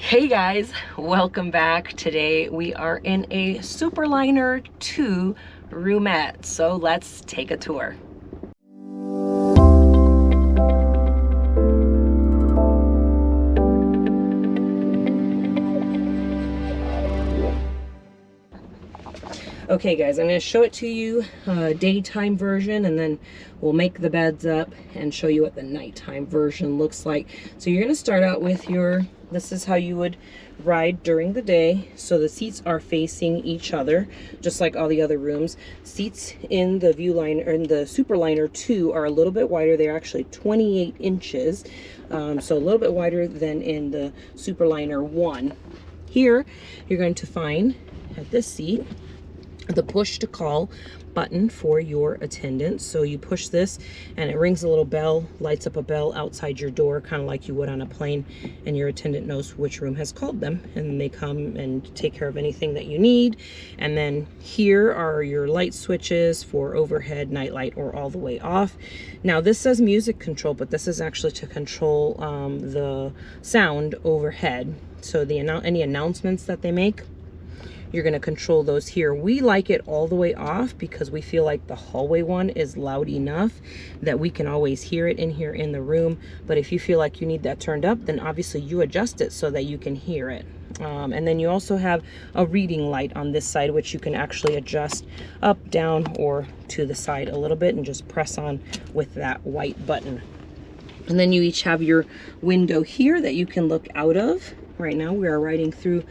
Hey guys, welcome back. Today we are in a Superliner II roomette, so let's take a tour. Okay guys, I'm going to show it to you daytime version, and then we'll make the beds up and show you what the nighttime version looks like. So you're going to start out with this is how you would ride during the day. So the seats are facing each other, just like all the other rooms. Seats in the Viewliner, or in the Superliner II, are a little bit wider. They're actually 28 inches, so a little bit wider than in the Superliner I. Here, you're going to find at this seat the push to call button for your attendant. So you push this and it rings a little bell, lights up a bell outside your door, kind of like you would on a plane, and your attendant knows which room has called them, and they come and take care of anything that you need. And then here are your light switches for overhead, night light, or all the way off. Now this says music control, but this is actually to control the sound overhead. So any announcements that they make, you're going to control those here. We like it all the way off because we feel like the hallway one is loud enough that we can always hear it in here in the room. But if you feel like you need that turned up, then obviously you adjust it so that you can hear it. And then you also have a reading light on this side, which you can actually adjust up, down, or to the side a little bit, and just press on with that white button. And then you each have your window here that you can look out of. Right now we are riding through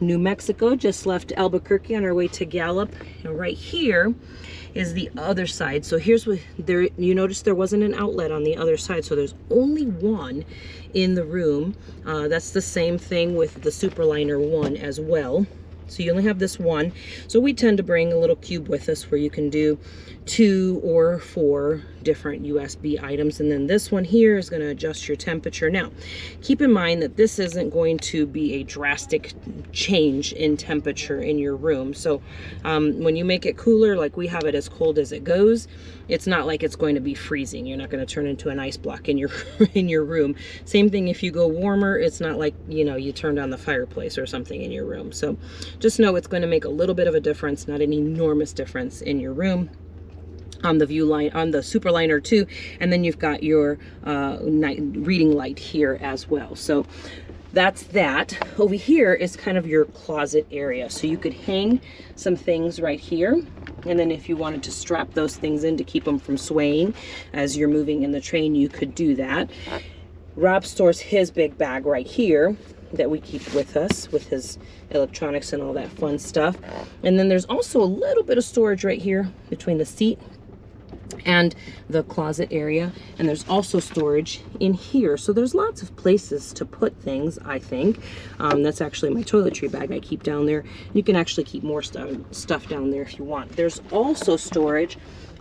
New Mexico, just left Albuquerque on our way to Gallup, and right here is the other side. So here's what you notice there wasn't an outlet on the other side, so there's only one in the room. That's the same thing with the Superliner I as well. So you only have this one. So we tend to bring a little cube with us where you can do 2 or 4 different USB items. And then this one here is going to adjust your temperature. Now, keep in mind that this isn't going to be a drastic change in temperature in your room. So when you make it cooler, like we have it as cold as it goes, it's not like it's going to be freezing. You're not going to turn into an ice block in your room. Same thing if you go warmer, it's not like, you know, you turned on the fireplace or something in your room. So just know it's going to make a little bit of a difference, not an enormous difference in your room. On the Superliner II, and then you've got your night reading light here as well. So that's that. Over here is kind of your closet area, so you could hang some things right here, and then if you wanted to strap those things in to keep them from swaying as you're moving in the train, you could do that. Rob stores his big bag right here that we keep with us, with his electronics and all that fun stuff. And then there's also a little bit of storage right here between the seat and the closet area, and there's also storage in here. So there's lots of places to put things, I think. That's actually my toiletry bag I keep down there. You can actually keep more stuff down there if you want. There's also storage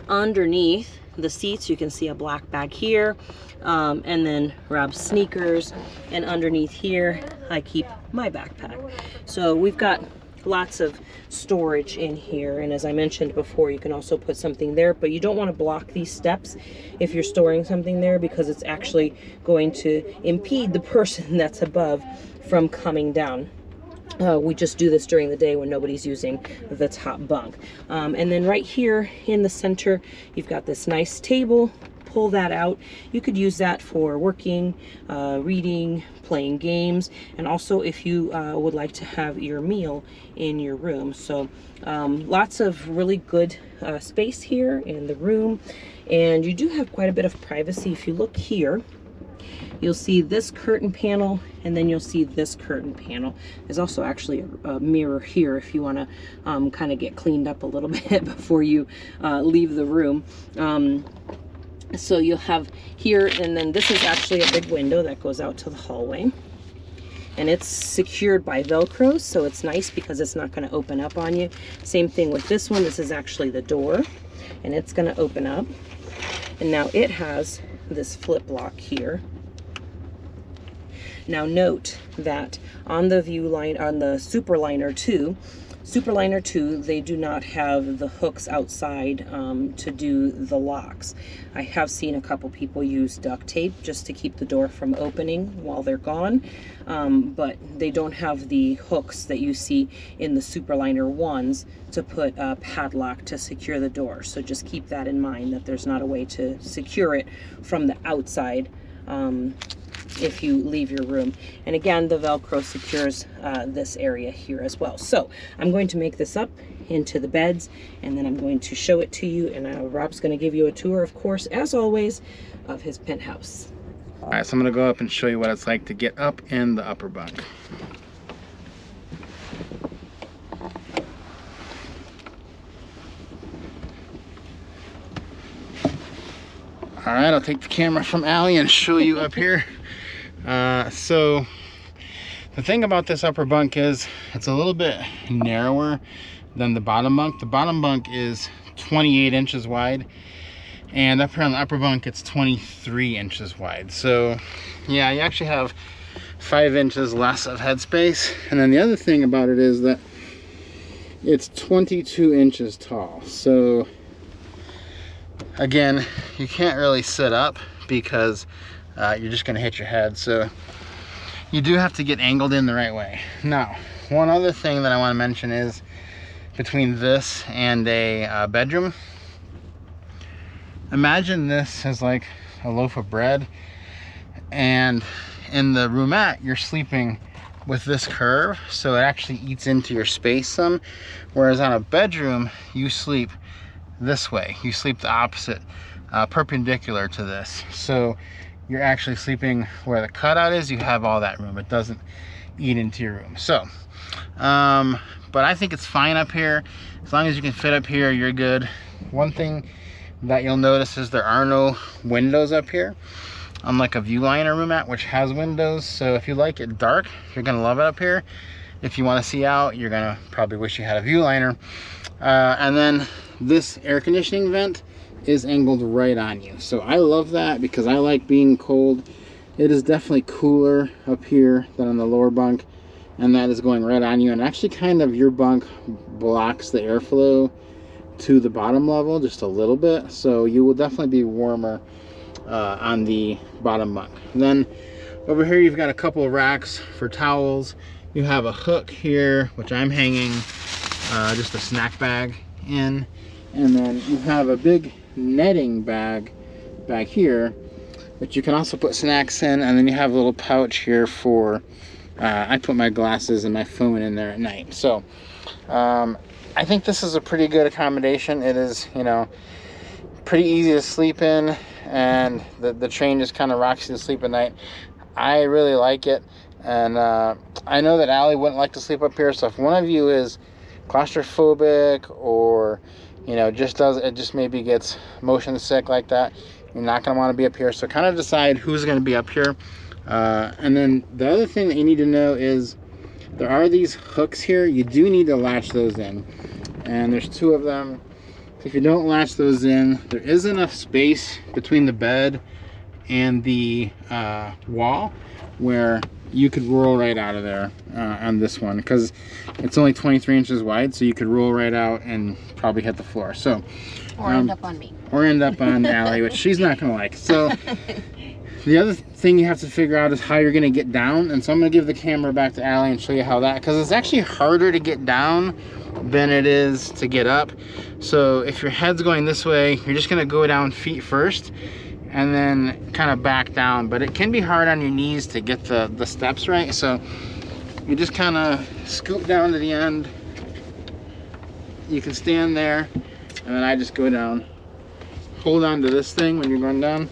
underneath the seats. You can see a black bag here, and then Rob's sneakers, and underneath here I keep my backpack. So we've got lots of storage in here, and as I mentioned before, you can also put something there, but you don't want to block these steps if you're storing something there, because it's actually going to impede the person that's above from coming down. We just do this during the day when nobody's using the top bunk. And then right here in the center, you've got this nice table. Pull that out. You could use that for working, reading, playing games, and also if you would like to have your meal in your room. So lots of really good space here in the room, and you do have quite a bit of privacy. If you look here, you'll see this curtain panel, and then you'll see this curtain panel. There's also actually a mirror here if you want to kind of get cleaned up a little bit before you leave the room. So you'll have here, and then this is actually a big window that goes out to the hallway, and it's secured by Velcro, so it's nice because it's not going to open up on you. Same thing with this one. This is actually the door, and it's going to open up, and now it has this flip lock here. Now note that on the Superliner II, Superliner II, they do not have the hooks outside to do the locks. I have seen a couple people use duct tape just to keep the door from opening while they're gone, but they don't have the hooks that you see in the Superliner ones to put a padlock to secure the door. So just keep that in mind, that there's not a way to secure it from the outside if you leave your room. And again, the Velcro secures this area here as well. So I'm going to make this up into the beds, and then I'm going to show it to you, and Rob's going to give you a tour, of course, as always, of his penthouse. All right, so I'm going to go up and show you what it's like to get up in the upper bunk. All right, I'll take the camera from Allie and show you up here. So the thing about this upper bunk is it's a little bit narrower than the bottom bunk. The bottom bunk is 28 inches wide, and up here on the upper bunk it's 23 inches wide. So yeah, you actually have 5 inches less of headspace. And then the other thing about it is that it's 22 inches tall. So again, you can't really sit up because you're just going to hit your head. So you do have to get angled in the right way. Now, one other thing that I want to mention is between this and a bedroom, imagine this as like a loaf of bread, and in the roomette you're sleeping with this curve, so it actually eats into your space some, whereas on a bedroom you sleep this way. You sleep the opposite, perpendicular to this. So you're actually sleeping where the cutout is. You have all that room. It doesn't eat into your room. So, but I think it's fine up here. As long as you can fit up here, you're good. One thing that you'll notice is there are no windows up here, unlike a Viewliner roomette, which has windows. So if you like it dark, you're gonna love it up here. If you want to see out, you're gonna probably wish you had a Viewliner. And then this air conditioning vent is angled right on you. So I love that because I like being cold. It is definitely cooler up here than on the lower bunk, and that is going right on you. And actually kind of your bunk blocks the airflow to the bottom level just a little bit. So you will definitely be warmer on the bottom bunk. And then over here you've got a couple of racks for towels. You have a hook here, which I'm hanging just a snack bag in, and then you have a big netting bag back here that you can also put snacks in, and then you have a little pouch here for I put my glasses and my phone in there at night. So I think this is a pretty good accommodation. It is, you know, pretty easy to sleep in, and the train just kind of rocks you to sleep at night. I really like it, and I know that Allie wouldn't like to sleep up here. So if one of you is claustrophobic, or you know, just maybe gets motion sick like that, you're not going to want to be up here. So kind of decide who's going to be up here. And then the other thing that you need to know is there are these hooks here. You do need to latch those in, and there's 2 of them. If you don't latch those in, there is enough space between the bed and the wall where you could roll right out of there on this one, because it's only 23 inches wide, so you could roll right out and probably hit the floor. So or end up on me, or end up on Allie, which she's not gonna like. So the other thing you have to figure out is how you're gonna get down, and so I'm gonna give the camera back to Allie and show you how that, because it's actually harder to get down than it is to get up. So if your head's going this way, you're just gonna go down feet first and then kind of back down, but it can be hard on your knees to get the steps right. So you just kind of scoop down to the end. You can stand there, and then I just go down, hold on to this thing when you're going down,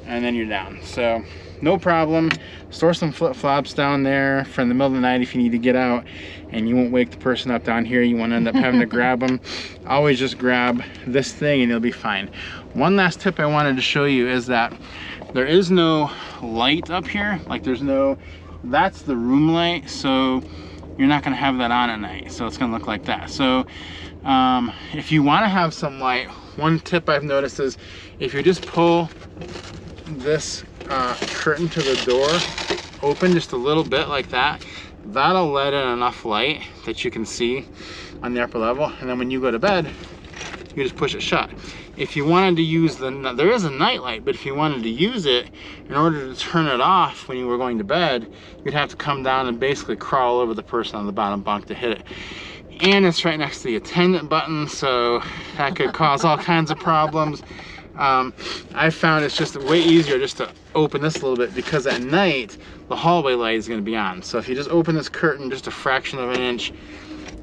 and then you're down. So no problem. Store some flip-flops down there for in the middle of the night if you need to get out and you won't wake the person up down here. You won't end up having to grab them. Always just grab this thing and you'll be fine. One last tip I wanted to show you is that there is no light up here. Like there's no, that's the room light, so you're not gonna have that on at night. So it's gonna look like that. So if you wanna have some light, one tip I've noticed is if you just pull this curtain to the door open just a little bit like that, That'll let in enough light that you can see on the upper level, and then when you go to bed, you just push it shut. If you wanted to use there is a night light, but if you wanted to use it, in order to turn it off when you were going to bed, you'd have to come down and basically crawl over the person on the bottom bunk to hit it. And it's right next to the attendant button, so that could cause all kinds of problems. I found it's just way easier just to open this a little bit, because at night the hallway light is going to be on. So if you just open this curtain just a fraction of an inch,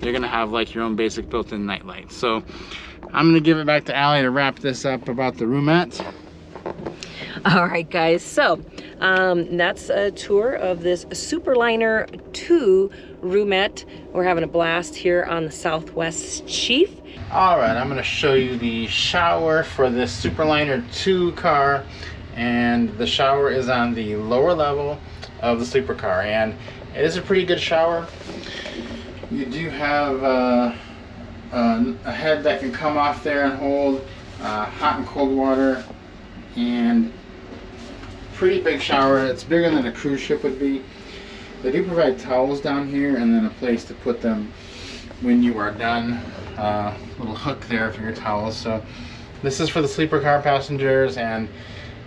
you're going to have like your own basic built-in night light. So I'm going to give it back to Allie to wrap this up about the roomette. All right, guys, so that's a tour of this Superliner II roomette. We're having a blast here on the Southwest Chief. All right, I'm going to show you the shower for this Superliner II car, and the shower is on the lower level of the sleeper car, and it is a pretty good shower. You do have a head that can come off there and hold hot and cold water, and pretty big shower. It's bigger than a cruise ship would be. They do provide towels down here, and then a place to put them when you are done. Little hook there for your towels. So this is for the sleeper car passengers, and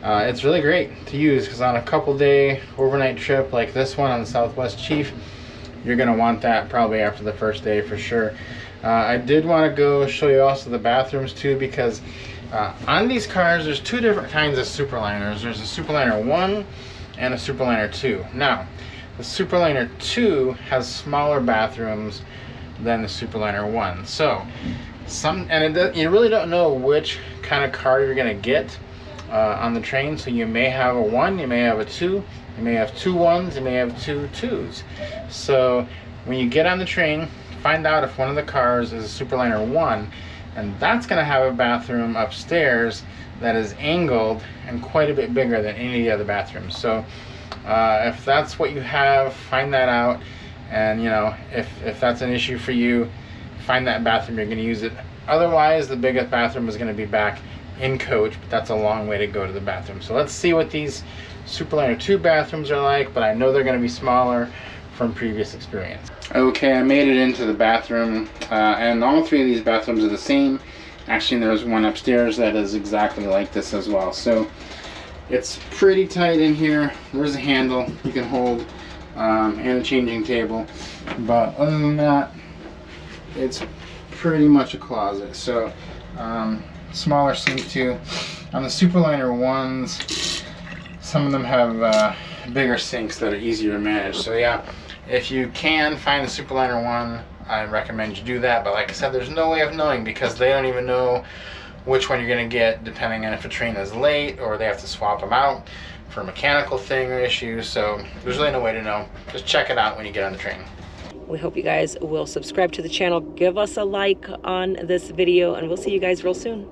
it's really great to use, because on a couple day overnight trip like this one on the Southwest Chief, you're gonna want that probably after the first day for sure. I did want to go show you also the bathrooms too, because on these cars there's two different kinds of Superliners. There's a Superliner 1 and a Superliner 2. Now the Superliner 2 has smaller bathrooms than the Superliner 1. So you really don't know which kind of car you're gonna get on the train. So you may have a 1, you may have a 2, you may have 2 1s, you may have 2 2s. So when you get on the train, find out if one of the cars is a Superliner 1, and that's gonna have a bathroom upstairs that is angled and quite a bit bigger than any of the other bathrooms. So if that's what you have, find that out. And you know, if that's an issue for you, find that bathroom you're going to use it. Otherwise, the biggest bathroom is going to be back in coach, but that's a long way to go to the bathroom. So let's see what these Superliner 2 bathrooms are like, but I know they're going to be smaller from previous experience. Okay, I made it into the bathroom, and all 3 of these bathrooms are the same. Actually, there's one upstairs that is exactly like this as well. So it's pretty tight in here. There's a handle you can hold, and a changing table, but other than that, it's pretty much a closet. So smaller sink too. On the Superliner 1s, some of them have bigger sinks that are easier to manage. So yeah, if you can find the Superliner 1, I recommend you do that. But like I said, there's no way of knowing, because they don't even know which one you're going to get, depending on if a train is late or they have to swap them out for a mechanical thing or issue. So there's really no way to know. Just check it out when you get on the train. We hope you guys will subscribe to the channel, give us a like on this video, and we'll see you guys real soon.